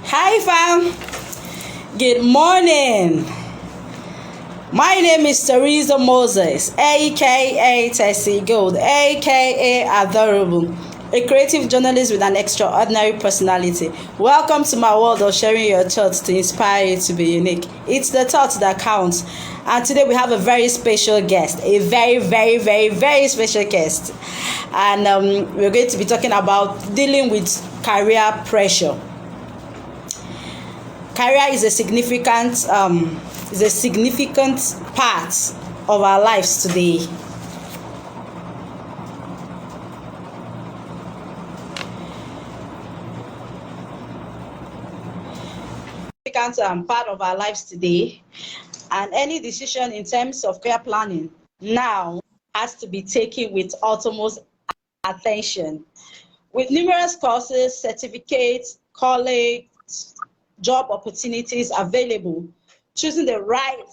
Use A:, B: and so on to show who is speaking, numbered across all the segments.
A: Hi fam, good morning. My name is Theresa Moses, aka Tessie Gold, aka Adorable, a creative journalist with an extraordinary personality. Welcome to my world of sharing your thoughts to inspire you to be unique. It's the thoughts that counts. And today we have a very special guest, a very special guest. And we're going to be talking about dealing with career pressure. Career is a significant part of our lives today. Significant part of our lives today, and any decision in terms of career planning now has to be taken with utmost attention. With numerous courses, certificates, college, job opportunities available, choosing the right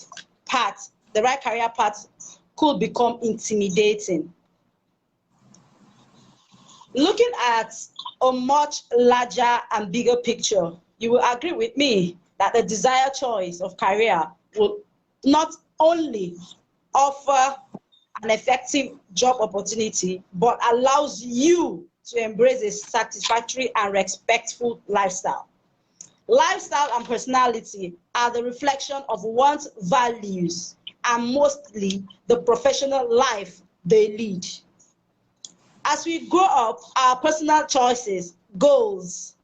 A: path, the right career path could become intimidating. Looking at a much larger and bigger picture, you will agree with me that the desired choice of career will not only offer an effective job opportunity, but allows you to embrace a satisfactory and respectful lifestyle. Lifestyle and personality are the reflection of one's values and mostly the professional life they lead. As we grow up, our personal choices, goals,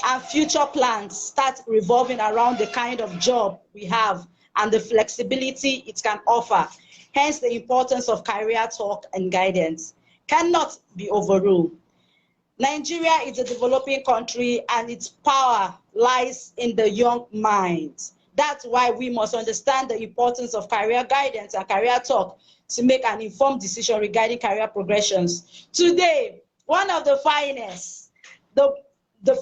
A: and future plans start revolving around the kind of job we have and the flexibility it can offer. Hence, the importance of career talk and guidance cannot be overruled. Nigeria is a developing country and its power lies in the young mind. That's why we must understand the importance of career guidance and career talk to make an informed decision regarding career progressions. Today, one of the finest, the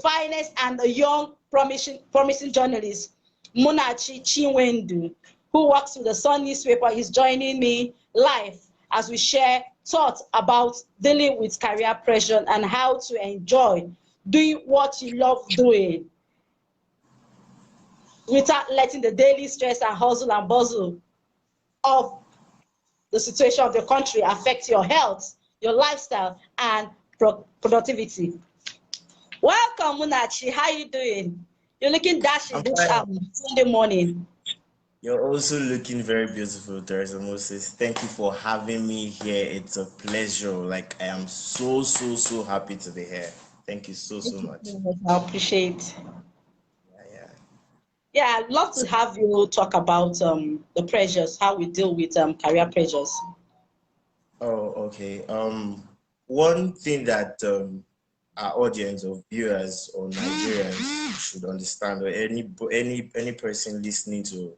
A: finest and the young promising journalist, Munachi Chinwendu, who works with the Sun newspaper, is joining me live as we share thoughts about dealing with career pressure and how to enjoy doing what you love doing without letting the daily stress and hustle and bustle of the situation of the country affect your health, your lifestyle, and productivity. Welcome, Munachi. How you doing? You're looking dashing this Sunday morning.
B: You're also looking very beautiful, Theresa Moses. Thank you for having me here. It's a pleasure. Like, I am so happy to be here. Thank you so much.
A: I appreciate.
B: Yeah.
A: Yeah, I'd love to have you talk about the pressures, how we deal with career pressures.
B: Oh, okay. One thing that our audience of viewers or Nigerians should understand, or any person listening to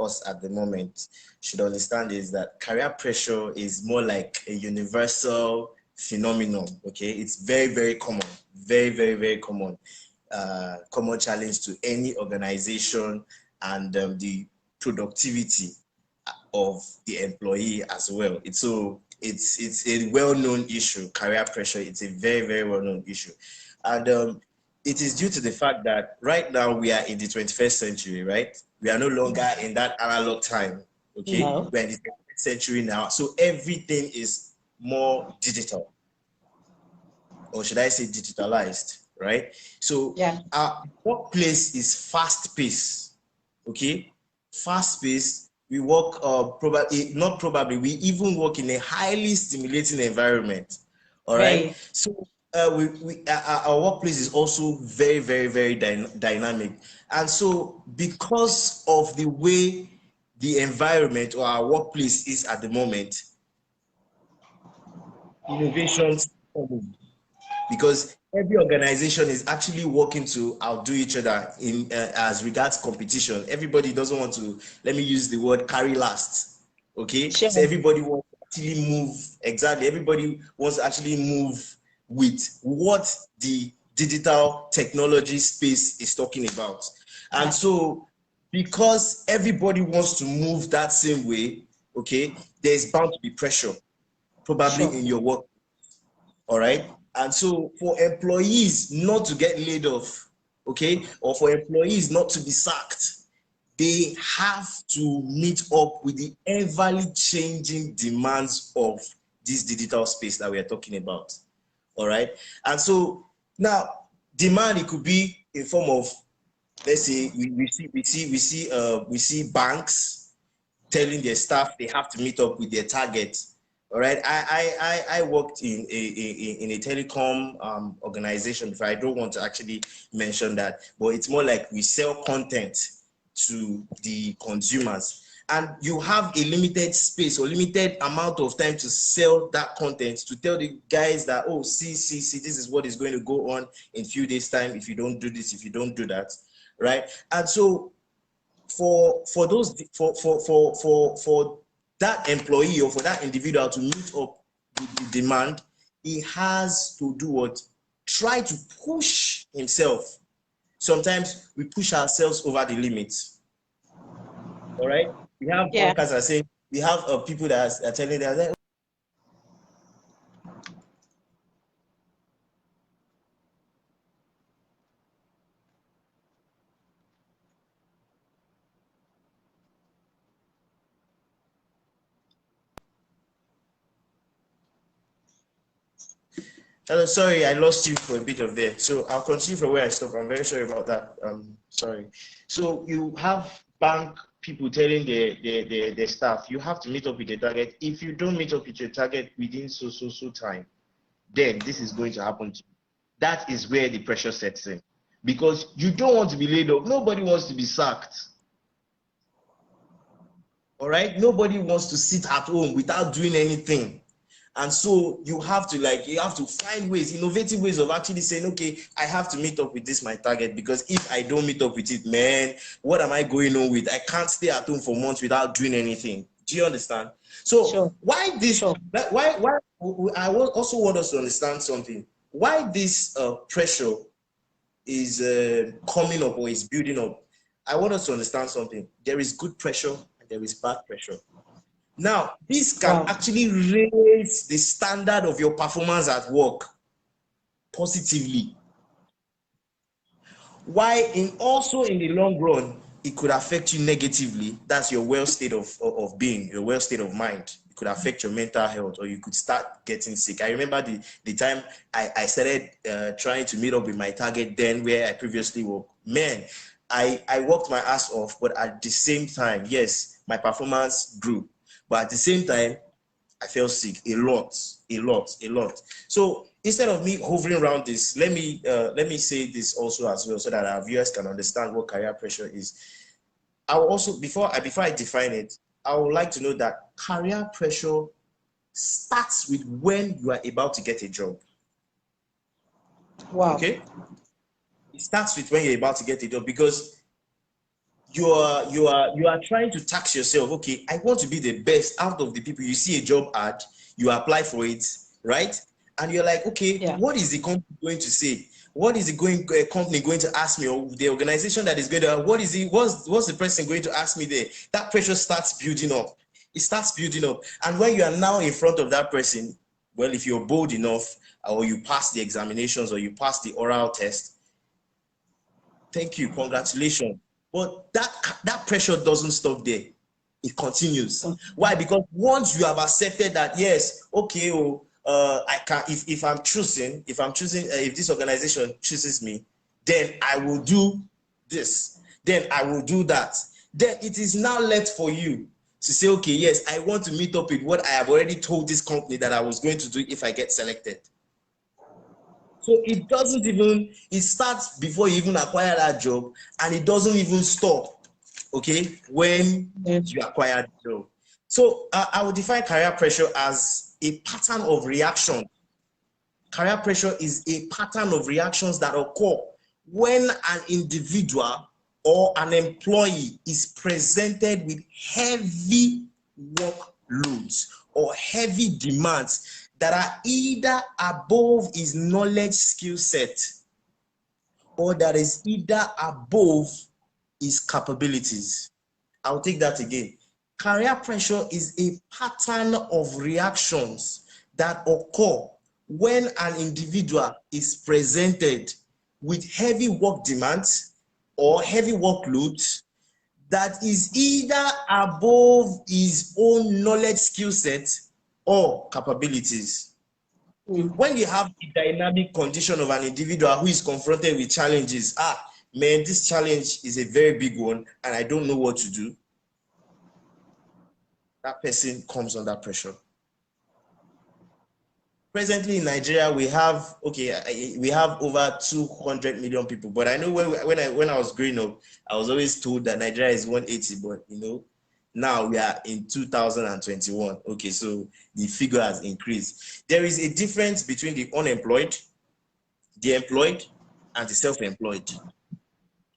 B: us at the moment should understand, is that career pressure is more like a universal phenomenon. Okay, it's very common, very common, common challenge to any organization, and the productivity of the employee as well. It's a well-known issue. Career pressure, it's a very well-known issue, and it is due to the fact that right now we are in the 21st century, right? We are no longer in that analog time. Okay,
A: No.
B: we're in the 21st century now, so everything is more digital, or should I say digitalized, right? So
A: yeah,
B: our workplace is fast-paced. Okay, fast-paced. We work we even work in a highly stimulating environment. All right. So our workplace is also very dynamic, and so because of the way the environment or our workplace is at the moment, innovations come, because every organization is actually working to outdo each other in as regards competition. Everybody doesn't want to, let me use the word, carry last. Okay,
A: sure.
B: so everybody wants to actually move. Exactly, everybody wants to actually move with what the digital technology space is talking about. And so because everybody wants to move that same way, okay, there's bound to be pressure probably in your work. All right. And so for employees not to get laid off, okay, or for employees not to be sacked, they have to meet up with the ever changing demands of this digital space that we are talking about. All right. And so now demand, it could be in form of, let's say we see banks telling their staff they have to meet up with their target. All right. I worked in a telecom organization before. I don't want to actually mention that, but it's more like we sell content to the consumers, and you have a limited space or limited amount of time to sell that content, to tell the guys that, oh, see, this is what is going to go on in a few days time if you don't do this, if you don't do that, right? And so for that employee or for that individual to meet up with the demand, he has to do what? Try to push himself. Sometimes we push ourselves over the limits. All right. We have workers are saying, we have people that are telling us, hello, sorry, I lost you for a bit of there. So I'll continue from where I stopped. I'm very sorry about that. Sorry. So you have bank people telling their staff, you have to meet up with the target. If you don't meet up with your target within so time, then this is going to happen to you. That is where the pressure sets in, because you don't want to be laid off. Nobody wants to be sacked. All right. Nobody wants to sit at home without doing anything. And so you have to find ways, innovative ways of actually saying, okay, I have to meet up with this, my target, because if I don't meet up with it, man, what am I going on with? I can't stay at home for months without doing anything. Do you understand? So why this, why I also want us to understand something. Why this pressure is coming up or is building up. I want us to understand something. There is good pressure and there is bad pressure. Now, this can actually raise the standard of your performance at work positively. Why also in the long run, it could affect you negatively. That's your well state of being, your well state of mind. It could affect your mental health, or you could start getting sick. I remember the time I started trying to meet up with my target then where I previously worked. Man, I worked my ass off, but at the same time, yes, my performance grew. But at the same time, I felt sick a lot. So instead of me hovering around this, let me say this also as well, so that our viewers can understand what career pressure is. I will also, before I define it, I would like to know that career pressure starts with when you are about to get a job.
A: Wow.
B: Okay? It starts with when you're about to get a job, because you are trying to tax yourself. Okay, I want to be the best out of the people. You see a job ad, you apply for it, right? And you're like, okay, what is the company going to say? What is the company going to ask me, or the organization that is going to, what's the person going to ask me there? That pressure starts building up. It starts building up. And when you are now in front of that person, well, if you're bold enough, or you pass the examinations, or you pass the oral test, thank you, congratulations. But that pressure doesn't stop there. It continues. Why? Because once you have accepted that, yes, okay, I can, if this organization chooses me, then I will do this, then I will do that. Then it is now left for you to say, okay, yes, I want to meet up with what I have already told this company that I was going to do if I get selected. So it starts before you even acquire that job, and it doesn't even stop, okay, when you acquire the job. So I would define career pressure as a pattern of reaction. Career pressure is a pattern of reactions that occur when an individual or an employee is presented with heavy workloads or heavy demands that are either above his knowledge skill set, or that is either above his capabilities. I'll take that again. Career pressure is a pattern of reactions that occur when an individual is presented with heavy work demands or heavy workloads that is either above his own knowledge skill set or capabilities. When you have the dynamic condition of an individual who is confronted with challenges, man, this challenge is a very big one and I don't know what to do, that person comes under pressure. Presently in Nigeria, we have over 200 million people. But I know when I was growing up, I was always told that Nigeria is 180. But now we are in 2021. Okay, so the figure has increased. There is a difference between the unemployed, the employed, and the self-employed.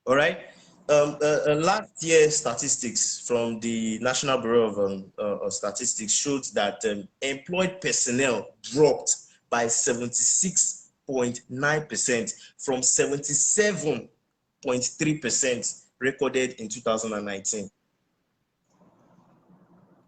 B: All right. Last year's statistics from the National Bureau of Statistics showed that employed personnel dropped by 76.9% from 77.3% recorded in 2019.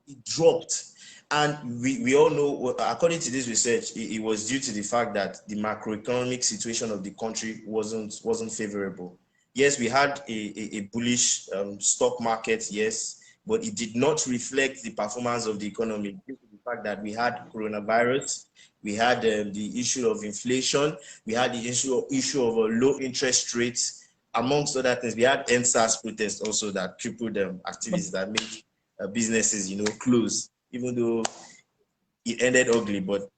B: It dropped. And we all know, according to this research, it was due to the fact that the macroeconomic situation of the country wasn't favorable. Yes, we had a bullish stock market, yes, but it did not reflect the performance of the economy due to the fact that we had coronavirus, we had the issue of inflation, we had the issue of low interest rates, amongst other things. We had NSAS protests also that crippled activities that made businesses, close, even though it ended ugly, but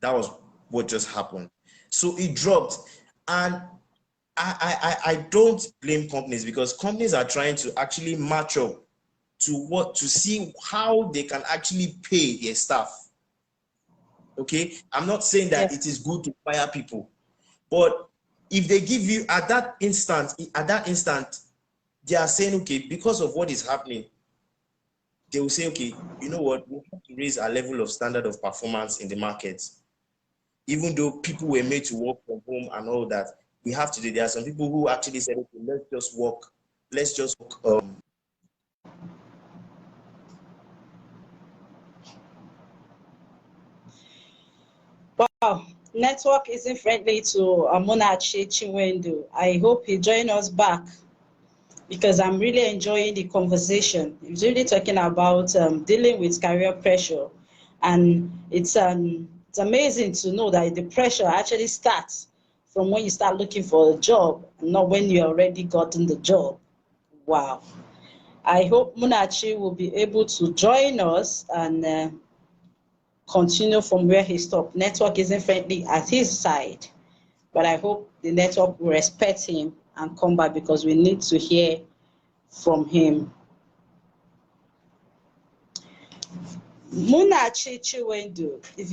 B: that was what just happened. So it dropped, and I don't blame companies, because companies are trying to actually match up to see how they can actually pay their staff. Okay, I'm not saying that it is good to fire people, but if they give you at that instant, they are saying, okay, because of what is happening, they will say, okay, you know what, we have to raise our level of standard of performance in the market. Even though people were made to work from home and all that, we have to do. There are some people who actually said, okay, let's just work.
A: Wow, network isn't friendly to Munachi Chinwendu. I hope he join us back, because I'm really enjoying the conversation. He's really talking about dealing with career pressure, and it's amazing to know that the pressure actually starts from when you start looking for a job, not when you already gotten the job. Wow. I hope Munachi will be able to join us and continue from where he stopped. Network isn't friendly at his side, but I hope the network will respect him and come back, because we need to hear from him. Munachi Chinwendu, if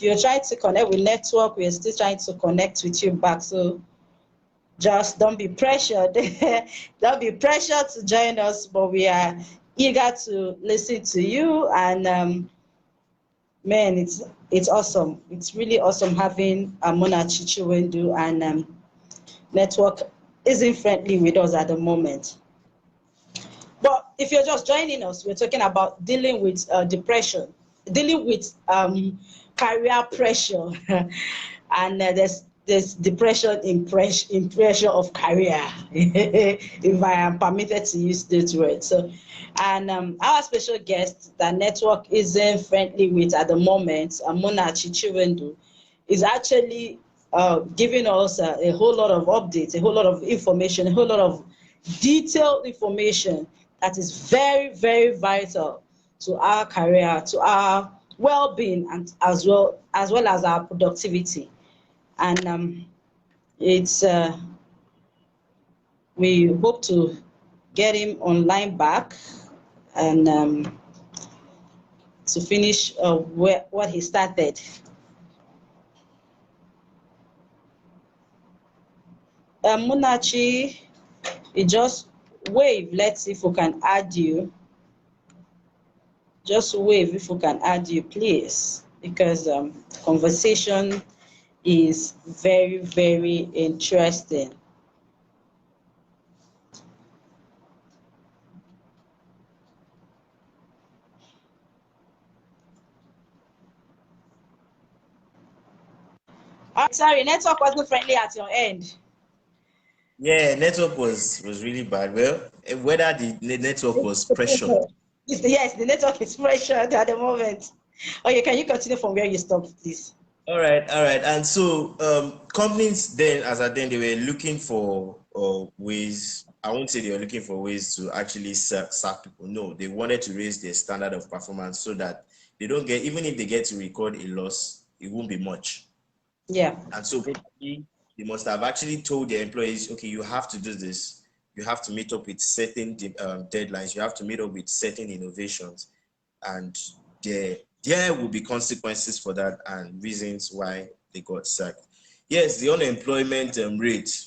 A: you're trying to connect with network, we're still trying to connect with you back. So just don't be pressured. Don't be pressured to join us, but we are eager to listen to you. And man, it's awesome. It's really awesome having Munachi Chinwendu, and network isn't friendly with us at the moment. But if you're just joining us, we're talking about dealing with depression, dealing with career pressure, and there's depression in pressure of career, if I am permitted to use this word. So, and our special guest that network isn't friendly with at the moment, Munachi Chinwendu, is actually giving us a whole lot of updates, a whole lot of information, a whole lot of detailed information that is very, very vital to our career, to our well-being, and as well as our productivity. And we hope to get him online back, and to finish what he started. Munachi, you just wave. Let's see if we can add you. Just wave if we can add you, please, because conversation is very, very interesting. Oh, sorry, network wasn't friendly at your end.
B: Yeah, network was really bad. Well, whether the network was pressured.
A: Yes, the network is pressured at the moment. Okay, can you continue from where you stopped, please?
B: All right, all right. And so companies then, as at then, they were looking for ways. I won't say they were looking for ways to actually sack people. No, they wanted to raise their standard of performance so that they don't get, even if they get to record a loss, it won't be much.
A: Yeah.
B: And so probably they must have actually told their employees, okay, you have to do this. You have to meet up with certain deadlines. You have to meet up with certain innovations. And there will be consequences for that and reasons why they got sacked. Yes, the unemployment rate,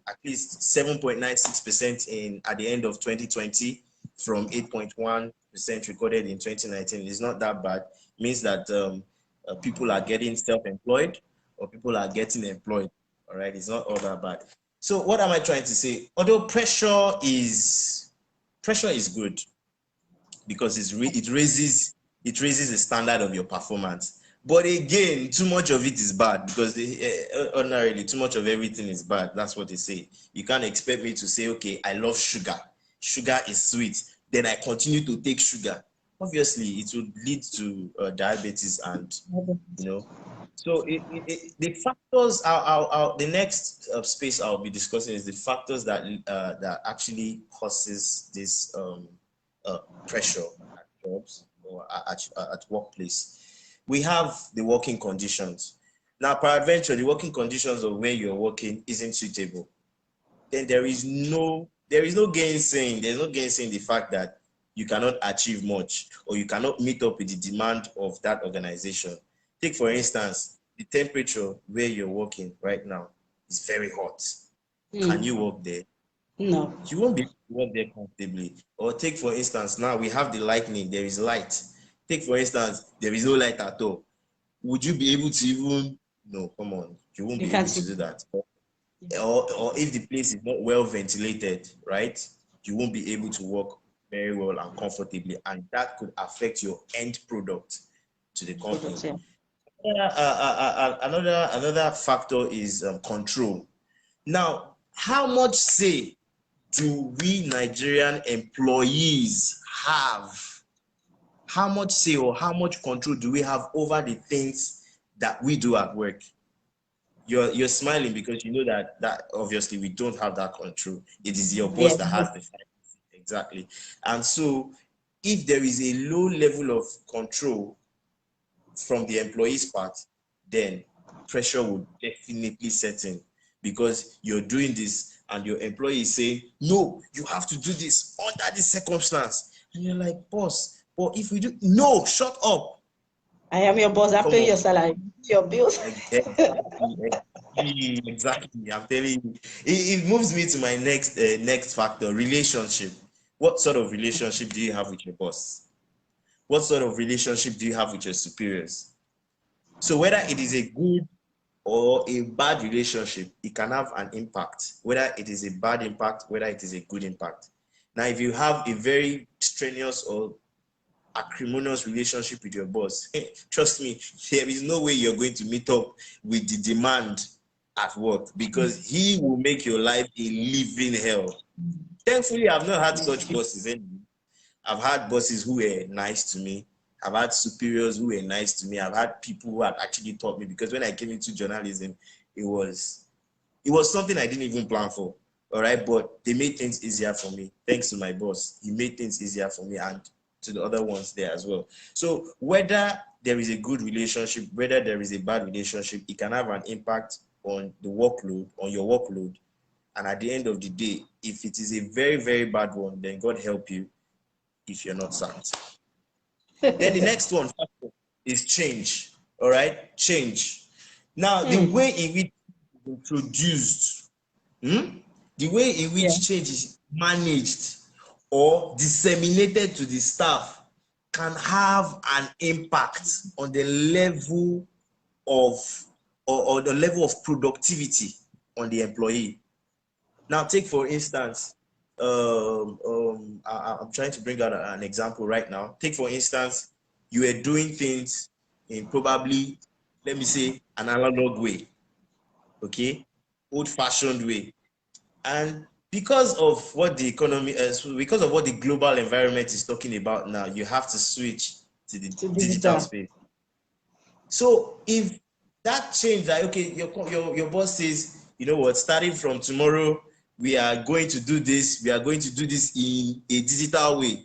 B: at least 7.96% in at the end of 2020 from 8.1% recorded in 2019 is not that bad. It means that people are getting self-employed or people are getting employed. All right, it's not all that bad. So what am I trying to say? Although pressure is good because it raises the standard of your performance. But again, too much of it is bad because ordinarily too much of everything is bad. That's what they say. You can't expect me to say, okay, I love sugar. Sugar is sweet. Then I continue to take sugar. Obviously, it would lead to diabetes and, you know. So the factors the next space I'll be discussing is the factors that actually causes this pressure at jobs or at workplace. We have the working conditions. Now, peradventure, the working conditions of where you're working isn't suitable. Then there's no gainsaying. There's no gainsaying the fact that you cannot achieve much or you cannot meet up with the demand of that organization. Take, for instance, the temperature where you're working right now is very hot. Can you work there?
A: No.
B: You won't be able to work there comfortably. Or take, for instance, now we have the lightning, there is light. Take, for instance, there is no light at all. Would you be able to even, no, come on, you won't
A: You
B: be able
A: can't
B: to
A: see.
B: do that. Or if the place is not well ventilated, right, you won't be able to work very well and comfortably, and that could affect your end product to the company.
A: Yeah.
B: Another factor is control. Now, how much say do we Nigerian employees have? How much say or how much control do we have over the things that we do at work? You're smiling because you know that obviously we don't have that control. It is your boss
A: Yeah.
B: that has the final say. Exactly. And so if there is a low level of control from the employee's part, then pressure will definitely set in because you're doing this and your employee is saying, no, you have to do this under this circumstance. And you're like, boss, but if we do, no, shut up.
A: I am your boss. I'm
B: Come
A: paying your
B: on.
A: salary, your bills.
B: Exactly. I'm telling you. It moves me to my next factor, relationship. What sort of relationship do you have with your boss? What sort of relationship do you have with your superiors? So whether it is a good or a bad relationship, it can have an impact, whether it is a bad impact, whether it is a good impact. Now, if you have a very strenuous or acrimonious relationship with your boss, trust me, there is no way you're going to meet up with the demand at work because he will make your life a living hell. Thankfully, I've not had such bosses anymore. I've had bosses who were nice to me. I've had superiors who were nice to me. I've had people who had actually taught me because when I came into journalism, it was something I didn't even plan for. All right, but they made things easier for me. Thanks to my boss, he made things easier for me and to the other ones there as well. So whether there is a good relationship, whether there is a bad relationship, it can have an impact on the workload, on your workload. And at the end of the day, if it is a very, very bad one, then God help you if you're not sacked. Then the next one is change. All right, change. Now, the way in which it's introduced, the way in
A: Yeah.
B: which change is managed or disseminated to the staff can have an impact on the level of or the level of productivity on the employee. Now, take for instance, I'm trying to bring out an example right now. Take for instance, you are doing things in probably, let me say, an analog way. Okay, old-fashioned way. And because of what the economy, because of what the global environment is talking about now, you have to switch to the digital space. So if that change, like, okay, your boss says, you know what, starting from tomorrow, we are going to do this, we are going to do this in a digital way.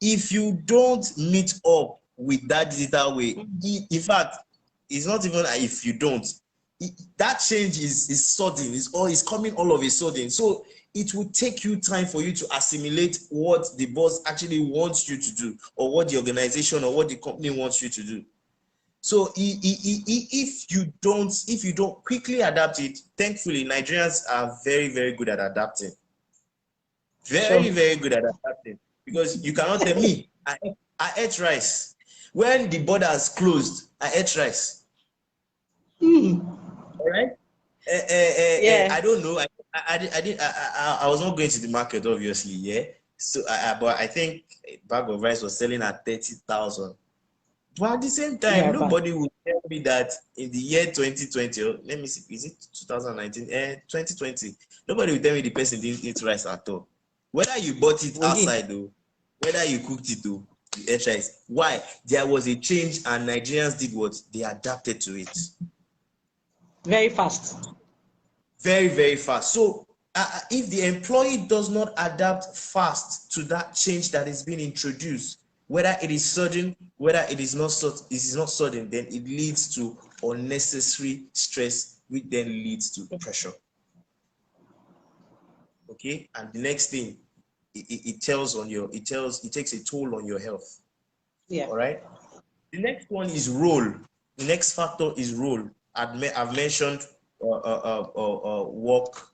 B: If you don't meet up with that digital way, in fact, it's not even if you don't, that change is sudden, it's coming all of a sudden. So it will take you time for you to assimilate what the boss actually wants you to do, or what the organization or what the company wants you to do. So if you don't quickly adapt it, thankfully Nigerians are very, very good at adapting. Very, very good at adapting. Because you cannot tell me, I ate rice. When the borders closed, I ate rice. All right? I don't know. I was not going to the market, obviously, yeah. So, but I think a bag of rice was selling at 30,000. But at the same time, nobody would tell me that in the year 2020, or let me see, is it 2019? 2020. Nobody will tell me the person didn't eat rice at all. Whether you bought it outside though, whether you cooked it though, you ate rice. Why? There was a change and Nigerians did what? They adapted to it.
A: Very fast.
B: Very, very fast. So if the employee does not adapt fast to that change that is being introduced, whether it is sudden, whether it is not sudden, then it leads to unnecessary stress, which then leads to pressure. Okay, and the next thing, it takes a toll on your health.
A: Yeah.
B: All right. The next one is role. The next factor is role. I've mentioned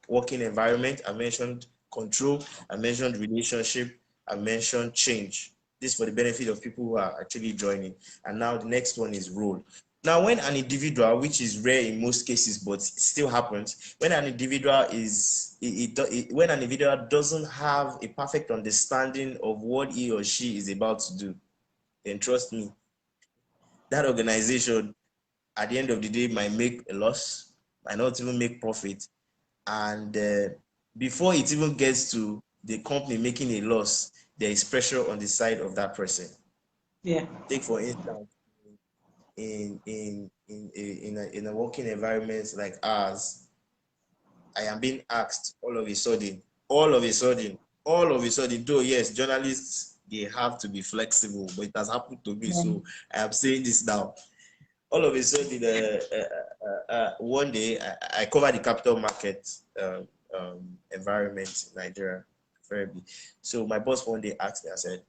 B: working environment. I mentioned control. I mentioned relationship. I mentioned change. This for the benefit of people who are actually joining. And now the next one is role. Now, when an individual, which is rare in most cases, but it still happens, when an individual doesn't have a perfect understanding of what he or she is about to do, then trust me, that organization at the end of the day might make a loss, might not even make profit. And before it even gets to the company making a loss, there is pressure on the side of that person.
A: Yeah.
B: Take for instance, in a working environment like ours, I am being asked all of a sudden, though yes, journalists, they have to be flexible, but it has happened to me. So I am saying this now. All of a sudden, one day, I covered the capital market environment in Nigeria, preferably. So my boss one day asked me, I said,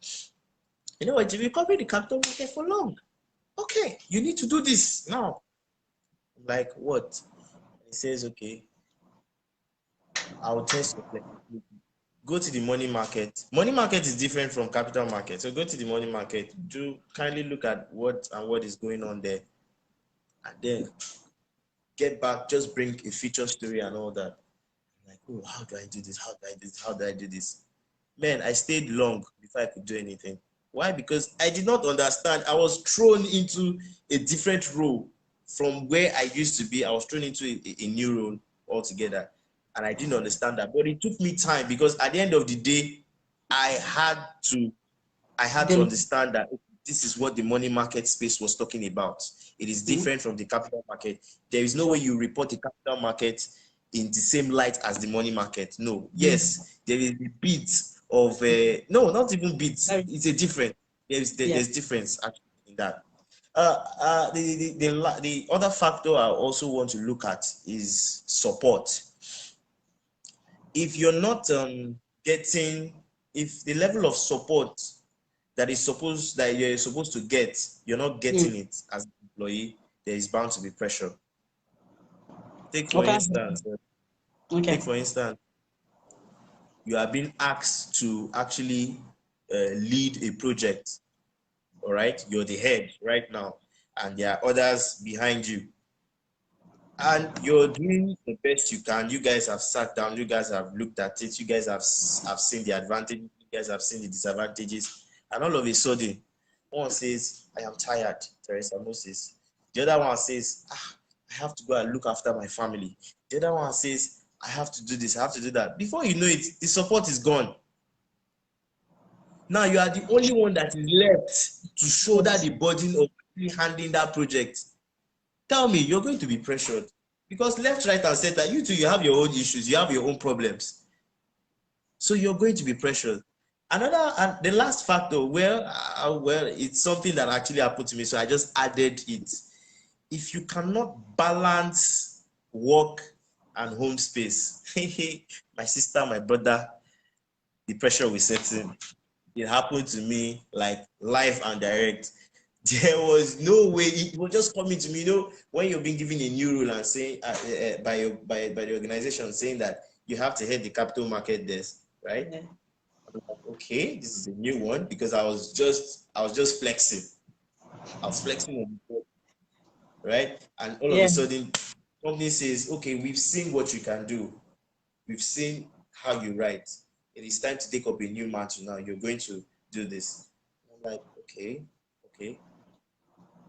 B: you know what, you've been covering the capital market for long. Okay, you need to do this now. I'm like, what? He says, okay, I'll test your flexibility. Go to the money market. Money market is different from capital market. So go to the money market. Do kindly look at what is going on there. And then get back, just bring a feature story and all that. I'm like, oh, how do I do this? How do I do this? How do I do this? Man, I stayed long before I could do anything. Why? Because I did not understand. I was thrown into a different role from where I used to be. I was thrown into a new role altogether. And I didn't understand that. But it took me time because at the end of the day, I had to understand that this is what the money market space was talking about. It is different from the capital market. There is no way you report the capital market in the same light as the money market. No. Yes, there is a bit of no, not even bits. It's a difference. There's difference actually in that. The other factor I also want to look at is support. If you're not getting, if the level of support that you're supposed to get, you're not getting it as an employee, there is bound to be pressure. Take for instance, you are being asked to actually lead a project. All right, you're the head right now, and there are others behind you, and you're doing the best you can. You guys have sat down, you guys have looked at it, you guys have seen the advantages, you guys have seen the disadvantages, and all of a sudden, one says, I am tired, Theresa Moses. The other one says, I have to go and look after my family. The other one says, I have to do this, I have to do that. Before you know it, the support is gone. Now you are the only one that is left to shoulder the burden of handling that project. Tell me, you're going to be pressured. Because left, right, and center, you too, you have your own issues, you have your own problems. So you're going to be pressured. Another, and the last factor, well, it's something that actually happened to me, so I just added it. If you cannot balance work and home space, my sister, my brother, the pressure will set in. It happened to me like live and direct. There was no way. It was just coming to me. You know, when you're being given a new rule and saying by the organization saying that you have to head the capital market desk, right? Yeah. Okay, this is a new one because I was just flexing. I was flexing on the board, right? And all of a sudden, company says, "Okay, we've seen what you can do. We've seen how you write. It is time to take up a new mantle now. You're going to do this." I'm like, okay.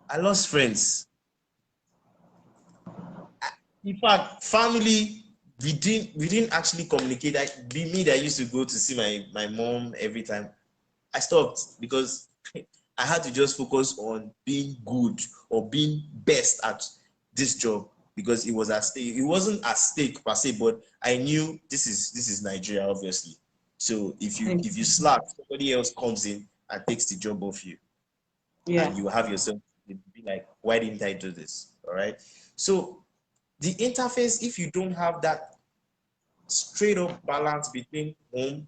B: I lost friends. In fact, family, we didn't actually communicate. Me that used to go to see my mom every time, I stopped because I had to just focus on being good or being best at this job because it was at stake. It wasn't at stake per se, but I knew this is Nigeria, obviously. So if you slack, somebody else comes in and takes the job off you. Yeah. And you have yourself be like, why didn't I do this? All right. So the interface, if you don't have that straight up balance between home,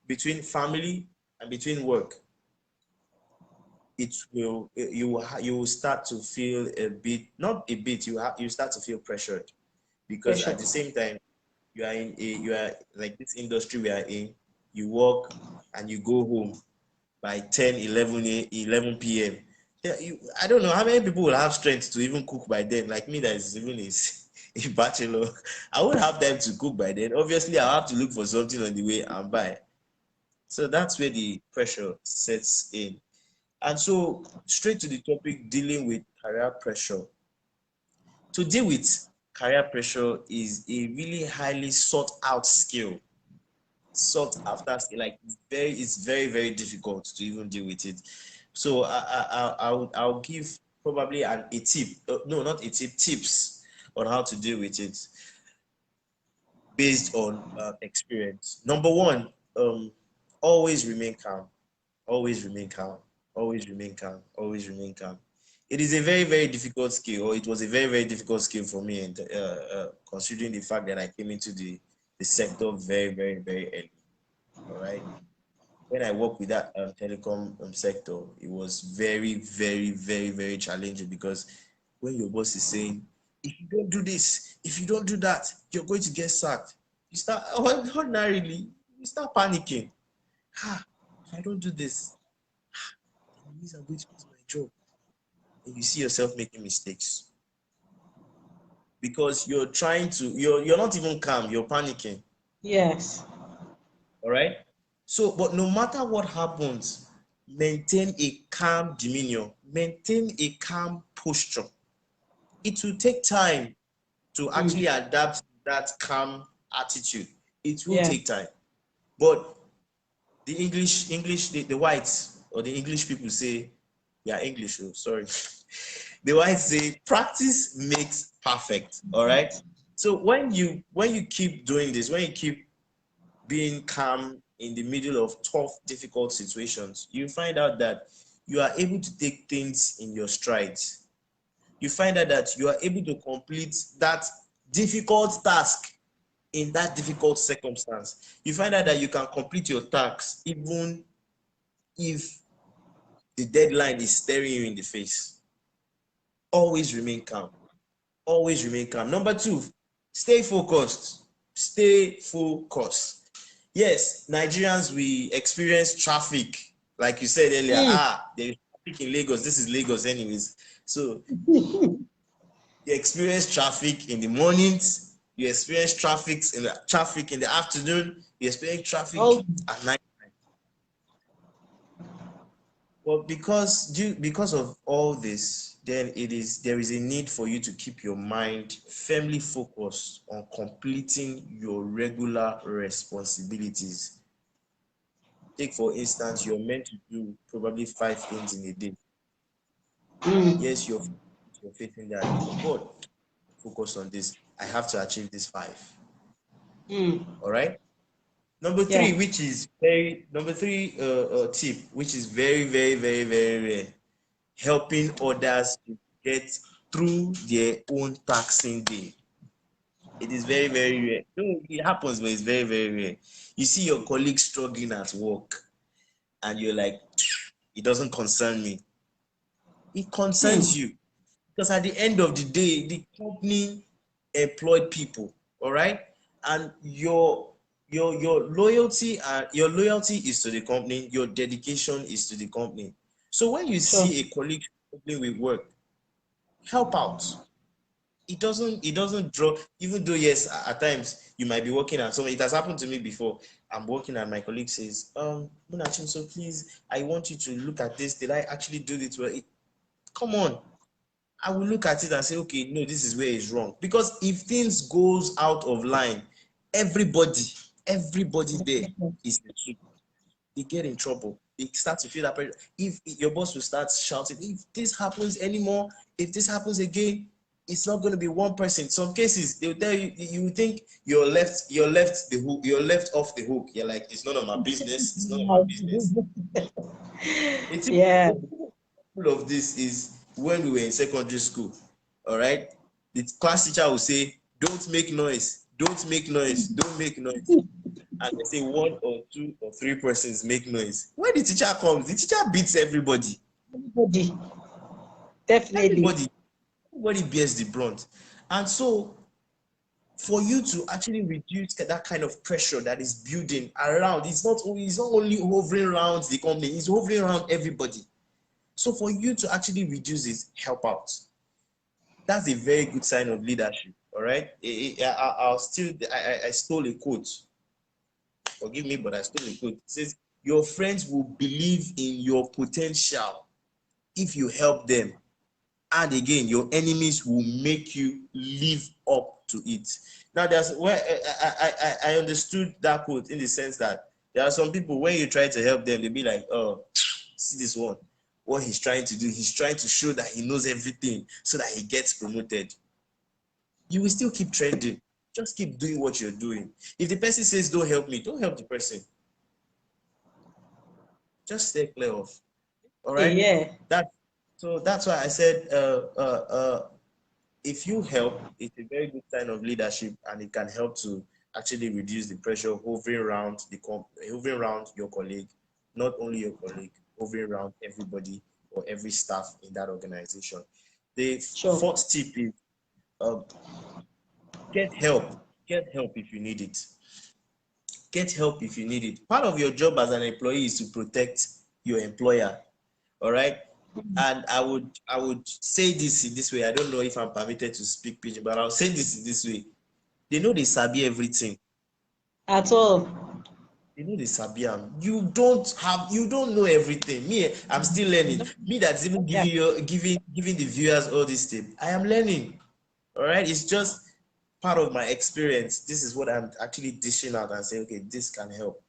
B: between family, and between work, you will start to feel you start to feel pressured because at the same time you are like this industry we are in, you work and you go home by 10 11 p.m. I don't know how many people will have strength to even cook by then. Like me, that is even a bachelor, I won't have time to cook by then. Obviously, I'll have to look for something on the way and buy. So that's where the pressure sets in. And so, straight to the topic, dealing with career pressure. To deal with career pressure is a really highly sought out skill. Sought after skill, like it's very, very difficult to even deal with it. So I'll give probably a tip. No, not a tip. Tips on how to deal with it based on experience. Number one, always remain calm. Always remain calm. Always remain calm. Always remain calm. It is a very, very difficult skill, or it was a very, very difficult skill for me, and considering the fact that I came into the sector very, very, very early. All right. When I worked with that telecom sector, it was very, very, very, very challenging because when your boss is saying, if you don't do this, if you don't do that, you're going to get sacked. You start, ordinarily, you start panicking. If I don't do this, it means I'm going to lose my job. And you see yourself making mistakes. Because you're not even calm, you're panicking.
A: Yes.
B: All right? So, but no matter what happens, maintain a calm demeanor, maintain a calm posture. It will take time to actually adapt that calm attitude. It will take time. But the the whites or the English people say, English, sorry. The whites say practice makes perfect. All right. So when you keep doing this, when you keep being calm in the middle of tough, difficult situations, you find out that you are able to take things in your strides. You find out that you are able to complete that difficult task in that difficult circumstance. You find out that you can complete your tasks even if the deadline is staring you in the face. Always remain calm. Always remain calm. Number two, stay focused. Stay focused. Yes, Nigerians, we experience traffic. Like you said earlier, there is traffic in Lagos. This is Lagos anyways. So you experience traffic in the mornings, you experience traffic in the afternoon, you experience traffic at night. Well, because of all this, then there is a need for you to keep your mind firmly focused on completing your regular responsibilities. Take for instance, you're meant to do probably 5 things in a day.
A: Mm.
B: Yes, you're facing that. Oh God, focus on this. I have to achieve this 5.
A: Mm.
B: All right. Number three,
A: Yeah.
B: which is very number three tip, which is very, very, very, very rare, helping others to get through their own taxing day. It is very, very rare. No, it happens, but it's very, very rare. You see your colleague struggling at work, and you're like, it doesn't concern me. It concerns
A: Mm.
B: you because at the end of the day, the company employed people, all right, and your loyalty is to the company. Your dedication is to the company. So when you
A: Sure.
B: see a colleague struggling with work, help out. It doesn't draw, even though yes, at times you might be working at something. It has happened to me before. I'm working and my colleague says, Munachi, so please, I want you to look at this. Did I actually do this well? Come on. I will look at it and say, okay, no, this is where it's wrong. Because if things goes out of line, everybody there is the truth. They get in trouble. They start to feel that pressure. If your boss will start shouting, if this happens anymore, if this happens again, it's not going to be one person. Some cases they will tell you, you think you're left off the hook. You're like, it's none of my business. It's none of my business. It's
A: Yeah.
B: of this is when we were in secondary school. All right, the class teacher will say, "Don't make noise. Don't make noise. Don't make noise." And they say 1 or 2 or 3 persons make noise. When the teacher comes, the teacher beats everybody.
A: Everybody. Definitely.
B: Everybody, everybody bears the brunt. And so, for you to actually reduce that kind of pressure that is building around, it's not only hovering around the company, it's hovering around everybody. So for you to actually reduce it, help out. That's a very good sign of leadership. All right. I stole a quote. Forgive me, but I stole a quote. It says, "Your friends will believe in your potential if you help them. And again, your enemies will make you live up to it." Now, there's where I understood that quote in the sense that there are some people, when you try to help them, they'll be like, "Oh, see this one. What he's trying to do, he's trying to show that he knows everything so that he gets promoted." You will still keep trending. Just keep doing what you're doing. If the person says, "Don't help me," don't help the person. Just stay clear of. All right.
A: Yeah.
B: That's why I said, if you help, it's a very good sign of leadership, and it can help to actually reduce the pressure hovering around your colleague, not only your colleague, hovering around everybody or every staff in that organization. The
A: Sure.
B: fourth tip is, uh, get help. Get help if you need it. Get help if you need it. Part of your job as an employee is to protect your employer. All right. And I would say this in this way. I don't know if I'm permitted to speak pidgin, but I'll say this in this way. They know they sabi everything.
A: At all.
B: They know they sabi am. You don't know everything. Me, I'm still learning. Me that's even
A: Yeah.
B: giving the viewers all this tip. I am learning. All right. It's just part of my experience. This is what I'm actually dishing out and saying, okay, this can help.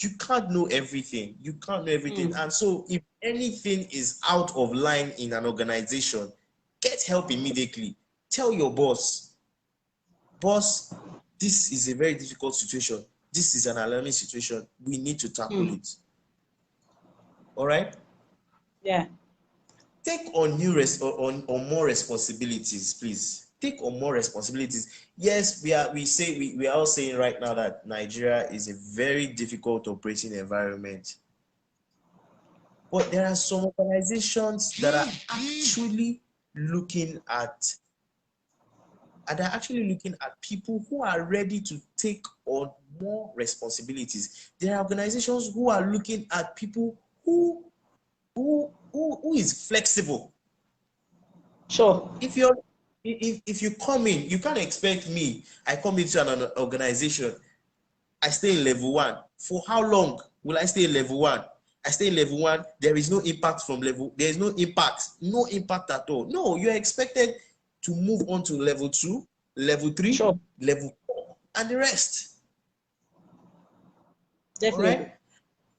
B: You can't know everything. You can't know everything.
A: Mm.
B: And so if anything is out of line in an organization, get help immediately. Tell your boss, "Boss, this is a very difficult situation. This is an alarming situation. We need to tackle
A: Mm.
B: it." All right?
A: Yeah.
B: Take on on more responsibilities, please. Take on more responsibilities. Yes, we are all saying right now that Nigeria is a very difficult operating environment. But there are some organizations that are actually looking at people who are ready to take on more responsibilities. There are organizations who are looking at people who is flexible.
A: Sure.
B: If you come in, you can't expect me. I come into an organization, I stay in level 1. For how long will I stay in level 1? I stay in level 1. There is no impact from level. There is no impact at all. No, you are expected to move on to level 2, level 3,
A: Sure.
B: level 4, and the rest.
A: Definitely.
B: All right.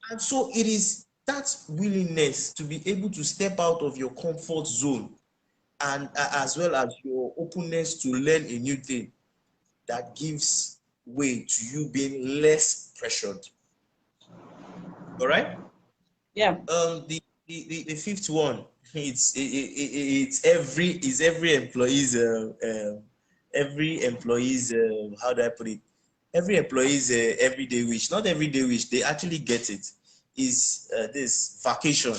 B: And so it is that willingness to be able to step out of your comfort zone, and as well as your openness to learn a new thing, that gives way to you being less pressured. All right.
A: Yeah.
B: The fifth one, it's every employee's how do I put it? Every employee's everyday wish, not everyday wish, they actually get it, is this vacation.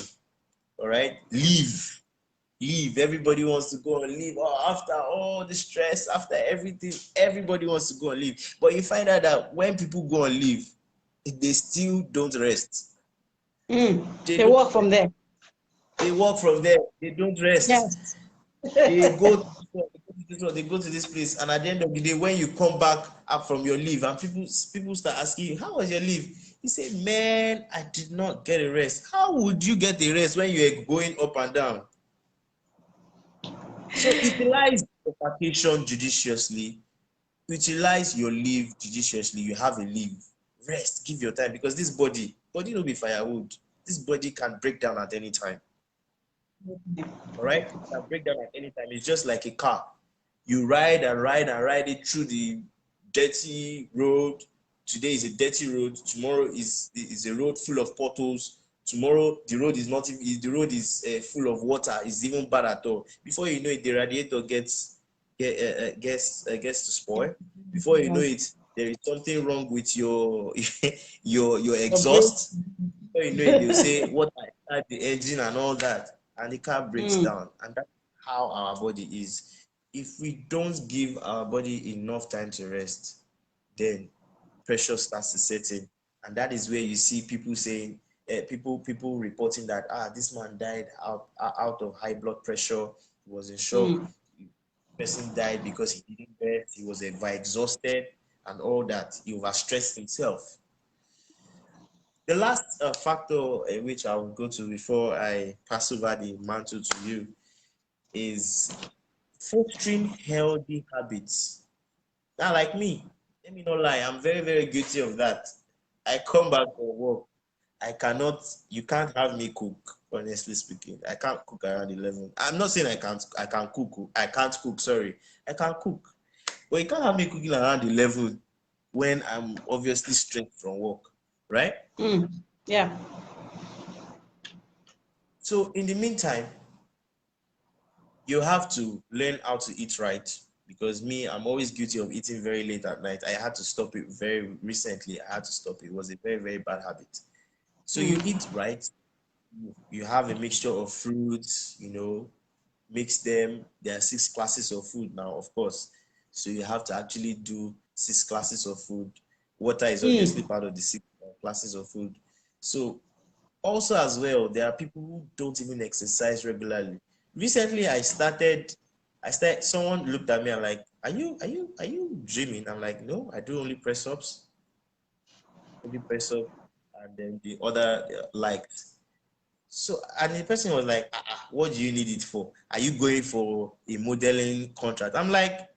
B: All right, leave. Everybody wants to go and leave. Oh, after all the stress, after everything, everybody wants to go and leave. But you find out that when people go and leave, they still don't rest.
A: They work from there.
B: They work from there. They don't rest.
A: Yes.
B: They go to this place, and at the end of the day, when you come back up from your leave, and people start asking you, "How was your leave?" You say, "Man, I did not get a rest." How would you get a rest when you are going up and down? So utilize your vacation judiciously. Utilize your leave judiciously. You have a leave. Rest. Give your time, because this body will be firewood. This body can break down at any time. All right, it can break down at any time. It's just like a car. You ride and ride and ride it through the dirty road. Today is a dirty road. Tomorrow is a road full of potholes. Tomorrow the road is not even, the road is full of water. It's even bad at all. Before you know it, the radiator gets to spoil. Before you know it, there is something wrong with your your exhaust. Before you know it, they'll say what I the engine and all that, and the car breaks down. And that's how our body is. If we don't give our body enough time to rest, then pressure starts to set in, and that is where you see people saying, people reporting that this man died out of high blood pressure. He was in shock. The person died because he didn't rest. He was exhausted and all that. He overstressed himself. The last factor which I will go to before I pass over the mantle to you is fostering healthy habits. Now, like me, let me not lie, I'm very, very guilty of that. I come back from work. You can't have me cook, honestly speaking. I can't cook around 11. I'm not saying I can't cook, sorry. I can't cook. But you can't have me cooking around 11 when I'm obviously stressed from work, right?
A: Yeah.
B: So in the meantime, you have to learn how to eat right, because me, I'm always guilty of eating very late at night. I had to stop it very recently. I had to stop it. It was a very, very bad habit. So you eat right. You have a mixture of fruits, mix them. There are 6 classes of food now, of course. So you have to actually do 6 classes of food. Water is obviously part of the 6 classes of food. So also as well, there are people who don't even exercise regularly. Recently, someone looked at me and like, are you dreaming? I'm like, no, I do only press ups, and then the other liked. So, and the person was like, what do you need it for? Are you going for a modeling contract? I'm like,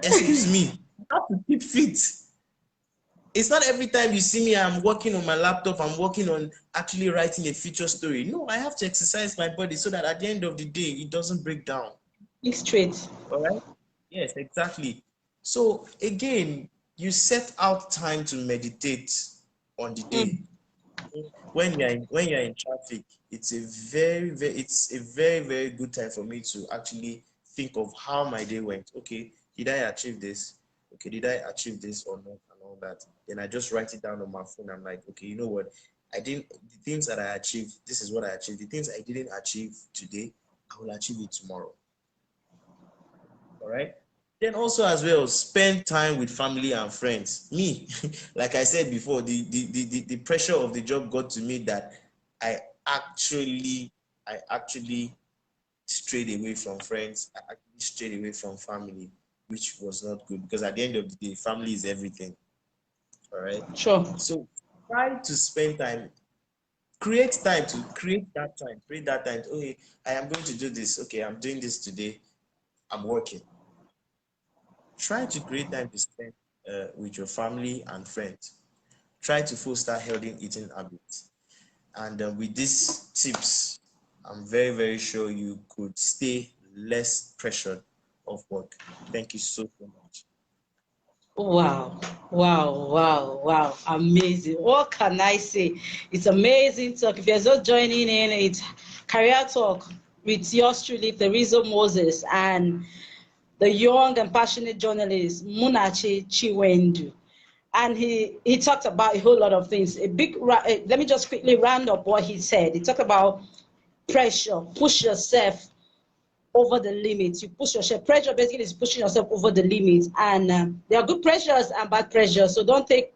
B: excuse me, I have to keep fit. It's not every time you see me, I'm working on my laptop, I'm working on actually writing a feature story. No, I have to exercise my body so that at the end of the day, it doesn't break down.
A: Think straight.
B: All right? Yes, exactly. So again, you set out time to meditate on the day. When you're in traffic, it's a very, very good time for me to actually think of how my day went. Okay, did I achieve this? Okay, did I achieve this or not, and all that? Then I just write it down on my phone. I'm like, okay, you know what? The things that I achieved, this is what I achieved. The things I didn't achieve today, I will achieve it tomorrow. All right. Then also as well, spend time with family and friends. Me, like I said before, the pressure of the job got to me that I actually strayed away from friends. I actually strayed away from family, which was not good, because at the end of the day, family is everything. All right.
A: Sure.
B: So try to spend time create time to create that time. Create that time. Okay, I am going to do this. Okay, I'm doing this today. I'm working. Try to create time to spend with your family and friends. Try to foster healthy eating habits. And with these tips, I'm very, very sure you could stay less pressured of work. Thank you so, so much.
A: Wow, wow, wow, wow. Amazing. What can I say? It's amazing talk. If you're just joining in, it's Career Talk with yours truly, Theresa Moses, and the young and passionate journalist, Munachi Chinwendu. And he talked about a whole lot of things. Let me just quickly round up what he said. He talked about pressure, push yourself over the limits. You push yourself. Pressure basically is pushing yourself over the limits. And there are good pressures and bad pressures. So don't take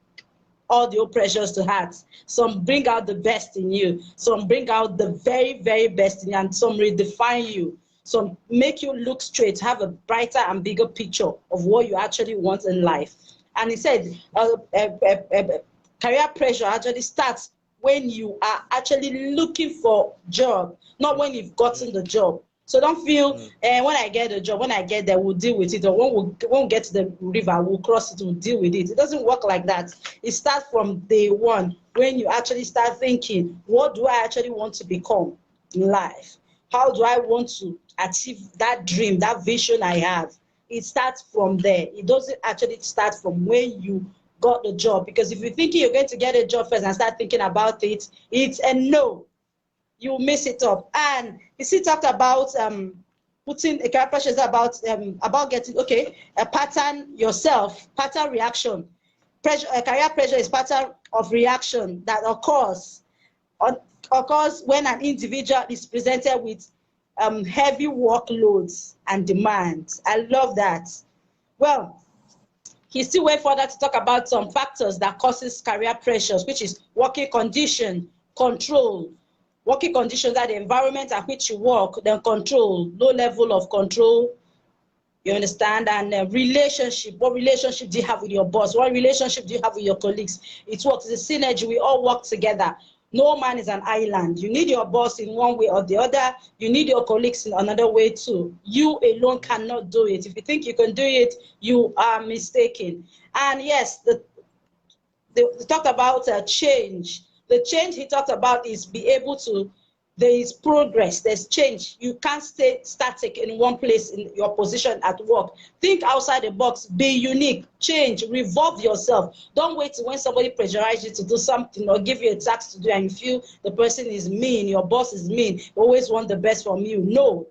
A: all the old pressures to heart. Some bring out the best in you. Some bring out the very, very best in you. And some redefine you. Some make you look straight, have a brighter and bigger picture of what you actually want in life. And he said, career pressure actually starts when you are actually looking for a job, not when you've gotten the job. So don't feel, when I get a job, when I get there, we'll deal with it. Or when we get to the river, we'll cross it, we'll deal with it. It doesn't work like that. It starts from day one, when you actually start thinking, what do I actually want to become in life? How do I want to achieve that dream, that vision I have? It starts from there. It doesn't actually start from when you got the job. Because if you're thinking you're going to get a job first and start thinking about it, it's a no. You miss it up. And you see, talked about putting a career pressure is about getting a pattern yourself, pattern reaction. Pressure, career pressure is pattern of reaction that occurs when an individual is presented with heavy workloads and demands. I love that. Well, he still went further to talk about some factors that causes career pressures, which is working condition, control. Working conditions are the environment at which you work, then control, low level of control, you understand, and relationship. What relationship do you have with your boss? What relationship do you have with your colleagues? It works, it's a synergy, we all work together. No man is an island. You need your boss in one way or the other. You need your colleagues in another way too. You alone cannot do it. If you think you can do it, you are mistaken. And yes, they talked about change. The change he talked about is be able to, there is progress, there's change. You can't stay static in one place in your position at work. Think outside the box, be unique, change, revolve yourself. Don't wait when somebody pressurizes you to do something or give you a task to do and you feel the person is mean, your boss is mean, always want the best from you. No,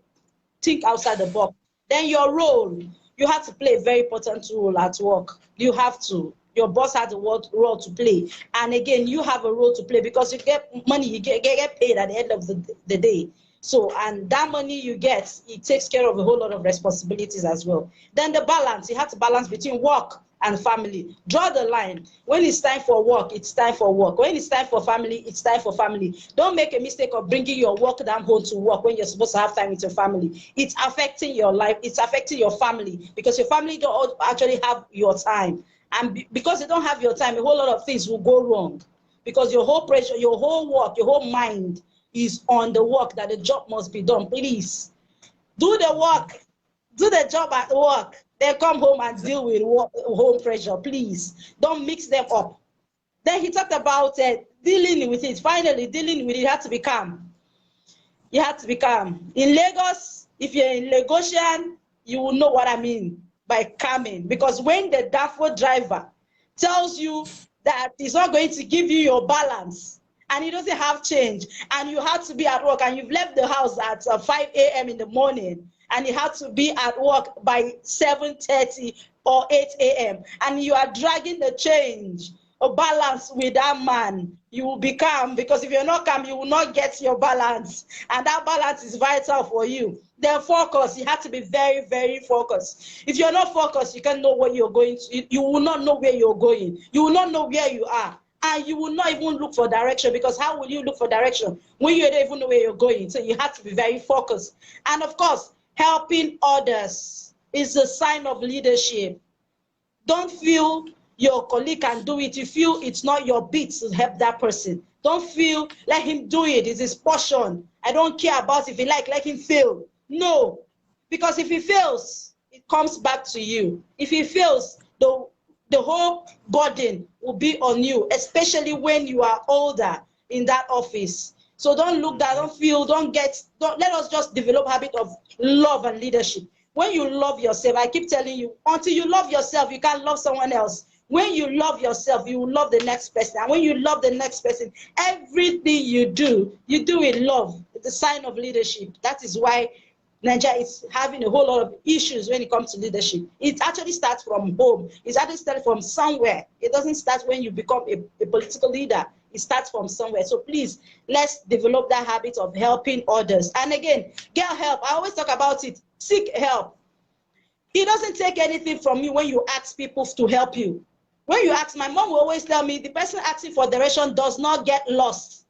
A: think outside the box. Then your role, you have to play a very important role at work. You have to. Your boss has a role to play. And again, you have a role to play because you get money, you get paid at the end of the day. So, and that money you get, it takes care of a whole lot of responsibilities as well. Then the balance, you have to balance between work and family. Draw the line. When it's time for work, it's time for work. When it's time for family, it's time for family. Don't make a mistake of bringing your work down home to work when you're supposed to have time with your family. It's affecting your life. It's affecting your family because your family don't actually have your time. And because you don't have your time, a whole lot of things will go wrong because your whole pressure, your whole work, your whole mind is on the work that the job must be done. Please do the work, do the job at work, then come home and deal with home pressure. Please don't mix them up. Then he talked about dealing with it. Finally, dealing with it, you have to be calm. You have to be calm. In Lagos, if you're in Lagosian, you will know what I mean by calming, because when the DAFO driver tells you that he's not going to give you your balance and he doesn't have change and you have to be at work and you've left the house at 5 a.m. in the morning and you have to be at work by 7:30 or 8 a.m. and you are dragging the change or balance with that man, you will be calm, because if you're not calm, you will not get your balance, and that balance is vital for you. Then focus. You have to be very, very focused. If you're not focused, you can't know where you're going to. You will not know where you're going. You will not know where you are, and you will not even look for direction, because how will you look for direction when you don't even know where you're going? So you have to be very focused. And of course, helping others is a sign of leadership. Don't feel your colleague can do it, you feel it's not your beat to help that person. Don't feel, let him do it, it's his portion. I don't care about if he let him fail. No, because if he fails, it comes back to you. If he fails, the whole burden will be on you, especially when you are older in that office. So don't look that, don't feel, let us just develop habit of love and leadership. When you love yourself, I keep telling you, until you love yourself, you can't love someone else. When you love yourself, you will love the next person. And when you love the next person, everything you do with love. It's a sign of leadership. That is why Nigeria is having a whole lot of issues when it comes to leadership. It actually starts from home. It actually starts from somewhere. It doesn't start when you become a political leader. It starts from somewhere. So please, let's develop that habit of helping others. And again, get help. I always talk about it. Seek help. It doesn't take anything from you when you ask people to help you. When you ask, my mom will always tell me, the person asking for direction does not get lost.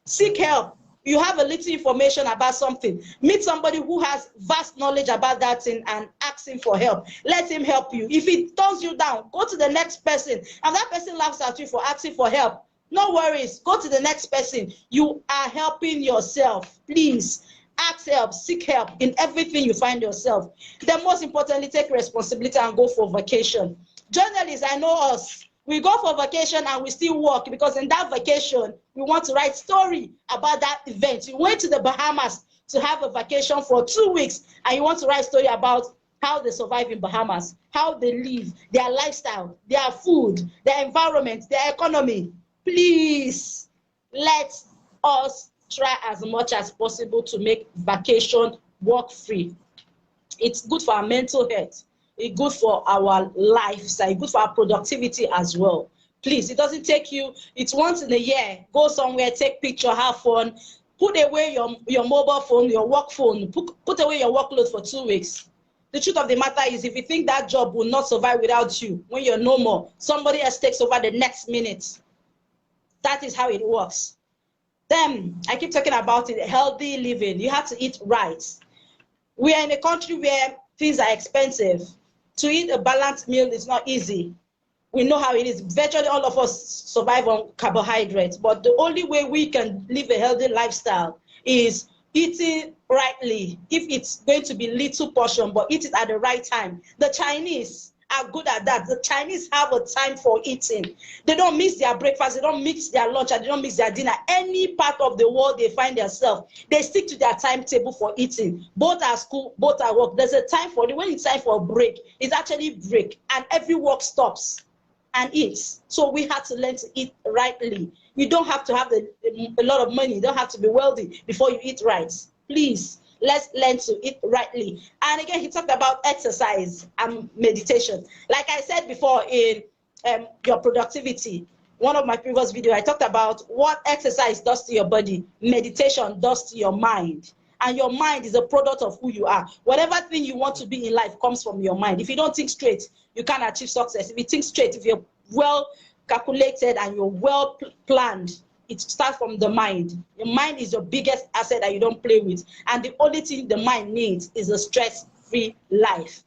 A: Seek help. You have a little information about something. Meet somebody who has vast knowledge about that thing and ask him for help. Let him help you. If he turns you down, go to the next person. And that person laughs at you for asking for help. No worries. Go to the next person. You are helping yourself. Please ask help, seek help in everything you find yourself. Then most importantly, take responsibility and go for vacation. Journalists, I know us. We go for vacation and we still work because in that vacation, we want to write story about that event. You went to the Bahamas to have a vacation for 2 weeks and you want to write story about how they survive in Bahamas, how they live, their lifestyle, their food, their environment, their economy. Please, let us try as much as possible to make vacation work-free. It's good for our mental health. It's good for our lifestyle. It's good for our productivity as well. Please, it doesn't take you, it's once in a year. Go somewhere, take picture, have fun. Put away your mobile phone, your work phone. Put away your workload for 2 weeks. The truth of the matter is, if you think that job will not survive without you, when you're no more, somebody else takes over the next minute. That is how it works. Then, I keep talking about it, healthy living. You have to eat right. We are in a country where things are expensive. To eat a balanced meal is not easy. We know how it is. Virtually all of us survive on carbohydrates, but the only way we can live a healthy lifestyle is eating rightly. If it's going to be little portion, but eat it at the right time. The Chinese are good at that. The Chinese have a time for eating. They don't miss their breakfast, they don't mix their lunch, and they don't mix their dinner. Any part of the world they find themselves, they stick to their timetable for eating. Both at school, both at work. There's a time for it. When it's time for a break, it's actually break, and every work stops and eats. So we have to learn to eat rightly. You don't have to have a lot of money. You don't have to be wealthy before you eat right. Please, let's learn to eat rightly. And again, he talked about exercise and meditation. Like I said before in your productivity, one of my previous videos, I talked about what exercise does to your body, meditation does to your mind. And your mind is a product of who you are. Whatever thing you want to be in life comes from your mind. If you don't think straight, you can't achieve success. If you think straight, if you're well calculated and you're well planned, it starts from the mind. Your mind is your biggest asset that you don't play with. And the only thing the mind needs is a stress-free life.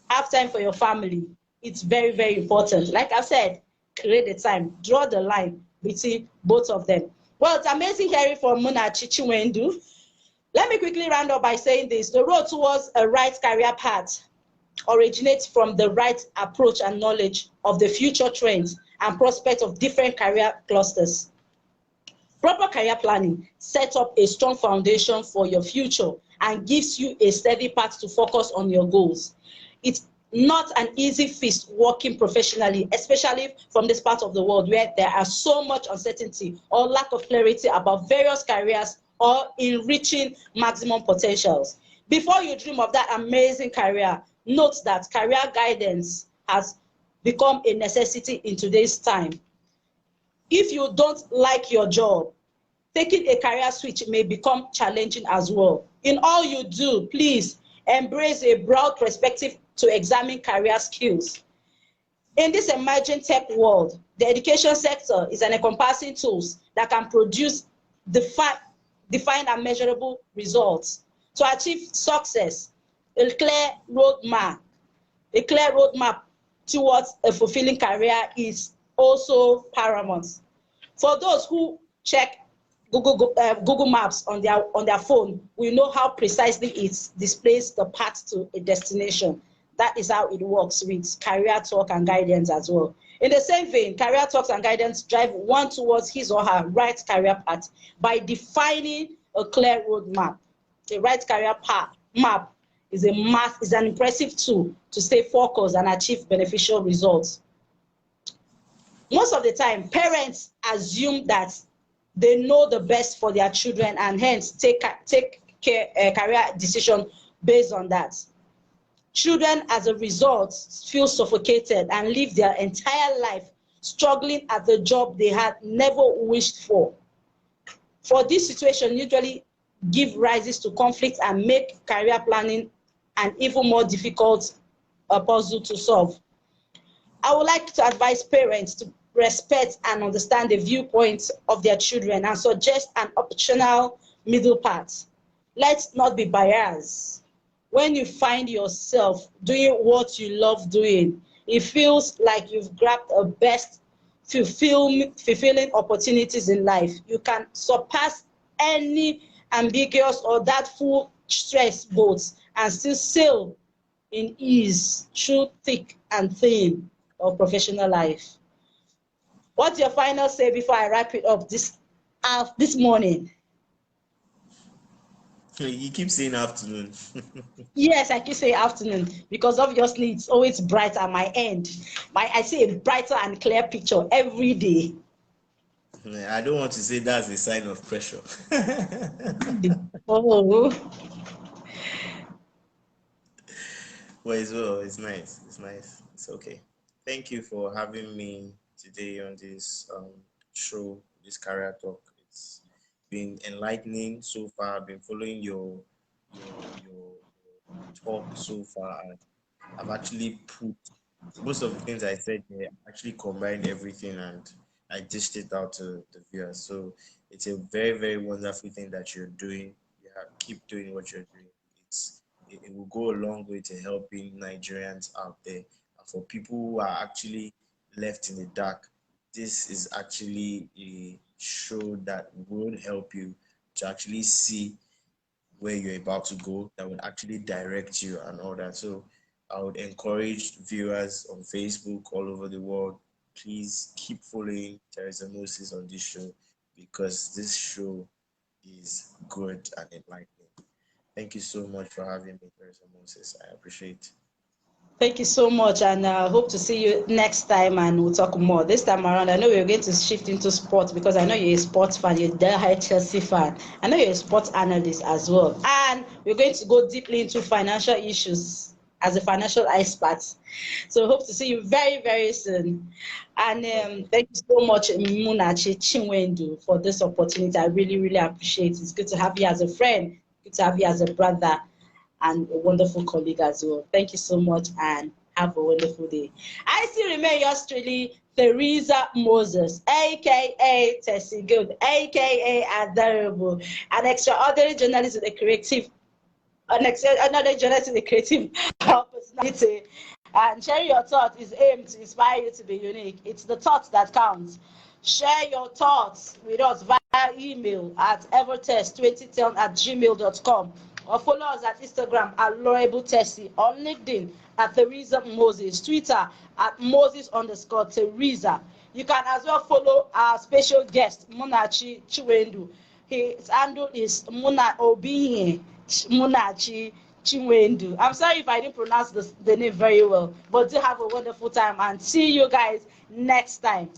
A: Have time for your family. It's very, very important. Like I said, create the time. Draw the line between both of them. Well, it's amazing hearing from Munachi Chinwendu. Let me quickly round up by saying this. The road towards a right career path originates from the right approach and knowledge of the future trends and prospects of different career clusters. Proper career planning sets up a strong foundation for your future and gives you a steady path to focus on your goals. It's not an easy feat working professionally, especially from this part of the world where there are so much uncertainty or lack of clarity about various careers or in reaching maximum potentials. Before you dream of that amazing career, note that career guidance has become a necessity in today's time. If you don't like your job, taking a career switch may become challenging as well. In all you do, please embrace a broad perspective to examine career skills. In this emerging tech world, the education sector is an encompassing tool that can produce defined and measurable results. To achieve success, a clear roadmap towards a fulfilling career is also paramount. For those who check Google Maps on their phone, we know how precisely it displays the path to a destination. That is how it works with career talk and guidance as well. In the same vein, career talks and guidance drive one towards his or her right career path by defining a clear roadmap. The right career path map is an impressive tool to stay focused and achieve beneficial results. Most of the time, parents assume that they know the best for their children and hence take career decision based on that. Children, as a result, feel suffocated and live their entire life struggling at the job they had never wished for. For this situation, usually give rises to conflict and make career planning an even more difficult puzzle to solve. I would like to advise parents to respect and understand the viewpoints of their children and suggest an optional middle path. Let's not be biased. When you find yourself doing what you love doing, it feels like you've grabbed a best fulfilling opportunities in life. You can surpass any ambiguous or doubtful stress boats and still sail in ease through thick and thin of professional life. What's your final say before I wrap it up this morning?
B: You keep saying afternoon.
A: Yes, I keep saying afternoon because obviously it's always bright at my end. I see a brighter and clear picture every day.
B: I don't want to say that's a sign of pressure.
A: Oh.
B: Well, it's nice. It's nice. It's okay. Thank you for having me today on this show, this career talk. It's been enlightening so far. I've been following your talk so far, and I've actually put most of the things I said here, actually combined everything and I dished it out to the viewers. So it's a very, very wonderful thing that you're doing. Keep doing what you're doing. It will go a long way to helping Nigerians out there. And for people who are actually left in the dark, this is actually a show that would help you to actually see where you're about to go, that would actually direct you and all that. So I would encourage viewers on Facebook all over the world, please keep following Theresa Moses on this show because this show is good and enlightening. Thank you so much for having me, Theresa Moses. I appreciate it.
A: Thank you so much, and I hope to see you next time and we'll talk more. This time around, I know we're going to shift into sports because I know you're a sports fan, you're a die-hard Chelsea fan. I know you're a sports analyst as well. And we're going to go deeply into financial issues as a financial expert. So hope to see you very, very soon. And thank you so much, Munachi Chinwendu, for this opportunity. I really, really appreciate it. It's good to have you as a friend, good to have you as a brother, and a wonderful colleague as well. Thank you so much and have a wonderful day. I still remain yours truly, Theresa Moses, aka Tessie Good, aka Adorable, an extraordinary journalist with a creative, another journalist with a creative personality. And sharing your thoughts is aimed to inspire you to be unique. It's the thoughts that counts. Share your thoughts with us via email at evertest2010@gmail.com. Or follow us at Instagram at Loreable Tessie, on LinkedIn at Theresa Moses, Twitter at Moses_Theresa. You can as well follow our special guest, Munachi Chinwendu. His handle is Obienyi Munachi Chinwendu. I'm sorry if I didn't pronounce the name very well, but do have a wonderful time and see you guys next time.